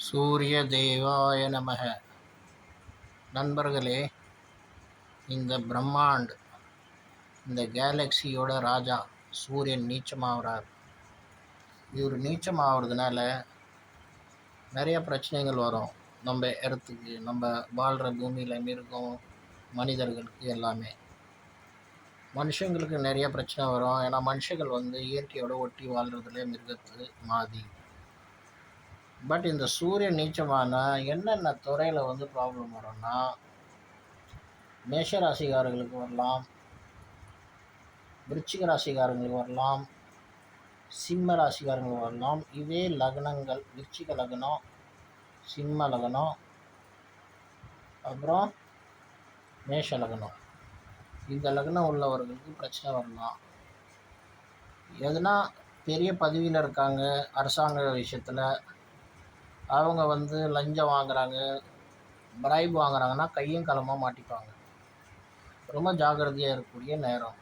சூரிய தேவாய நமக. நண்பர்களே, இந்த பிரம்மாண்ட், இந்த கேலக்சியோட ராஜா சூரியன் நீச்சமாகறார். இவர் நீச்சமாகறதுனால நிறைய பிரச்சனைகள் வரும். நம்ம இடத்துக்கு, நம்ம வாழ்கிற பூமியில் மிருகம், மனிதர்களுக்கு எல்லாமே. மனுஷங்களுக்கு நிறைய பிரச்சனை வரும். ஏன்னா மனுஷங்கள் இயற்கையோட ஒட்டி வாழ்கிறதுல மிருகத்து மாதி. பட் இந்த சூரியன் நீச்சமான என்னென்ன துறையில் ப்ராப்ளம் வரும்னா, மேஷ ராசிக்காரர்களுக்கு வரலாம், விருச்சிக ராசிக்காரங்களுக்கு வரலாம், சிம்ம ராசிக்காரங்களுக்கு வரலாம். இதே லக்னங்கள் விருச்சிக லக்னம், சிம்ம லக்னம், அப்புறம் மேஷ லக்னம், இந்த லக்னம் உள்ளவர்களுக்கு பிரச்சனை வரலாம். எதுனா பெரிய பதவியில் இருக்காங்க, அரசாங்க விஷயத்தில் அவங்க லஞ்சம் வாங்குறாங்க, பிரைப் வாங்குறாங்கன்னா கையும் களமாக மாட்டிப்பாங்க. ரொம்ப ஜாக்கிரதையாக இருக்கக்கூடிய நேரம்.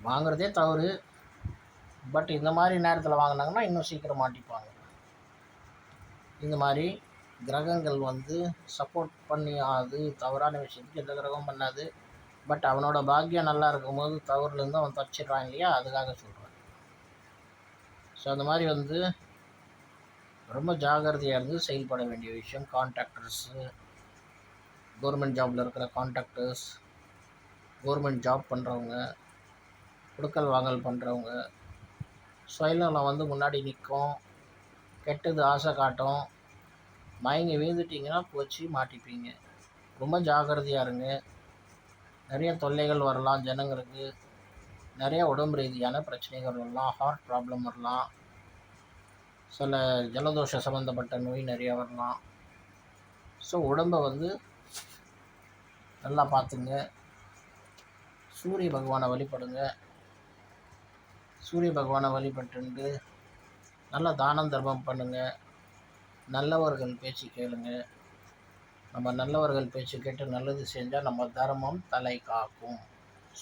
வாங்குறதே தவறு, பட் இந்த மாதிரி நேரத்தில் வாங்கினாங்கன்னா இன்னும் சீக்கிரம் மாட்டிப்பாங்க. இந்த மாதிரி கிரகங்கள் சப்போர்ட் பண்ணி, அது தவறான விஷயத்துக்கு எந்த கிரகம் பண்ணாது. பட் அவனோட பாக்கியம் நல்லா இருக்கும்போது தவறுலேருந்து அவன் தப்பிச்சிடுறான் இல்லையா, அதுக்காக சொல்கிறான். ஸோ அந்த மாதிரி ரொம்ப ஜாக்கிரதையாக இருந்து செயல்பட வேண்டிய விஷயம். கான்ட்ராக்டர்ஸு, கவர்மெண்ட் ஜாபில் இருக்கிற கான்ட்ராக்டர்ஸ், கவர்மெண்ட் ஜாப் பண்ணுறவங்க, கொடுக்கல் வாங்கல் பண்ணுறவங்க, சுயநலம் முன்னாடி நிற்கும், கெட்டது ஆசை காட்டும், மயங்கி வீழ்ந்துட்டிங்கன்னா போச்சு, மாட்டிப்பீங்க. ரொம்ப ஜாக்கிரதையாக இருங்க. நிறைய தொல்லைகள் வரலாம் ஜனங்களுக்கு. நிறைய உடம்பு ரீதியான பிரச்சனைகள் வரலாம். ஹார்ட் ப்ராப்ளம் வரலாம், சில ஜலதோஷ சம்மந்தப்பட்ட நோய் நிறையா வரலாம். ஸோ உடம்பை நல்லா பார்த்துங்க. சூரிய பகவானை வழிபடுங்க. சூரிய பகவானை வழிபட்டு நல்லா தானம் தர்மம் பண்ணுங்கள். நல்லவர்கள் பேச்சு கேளுங்க. நம்ம நல்லவர்கள் பேச்சு கேட்டு நல்லது செஞ்சால் நம்ம தர்மம் தலை காக்கும்.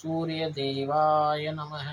சூரிய தேவாய நமக.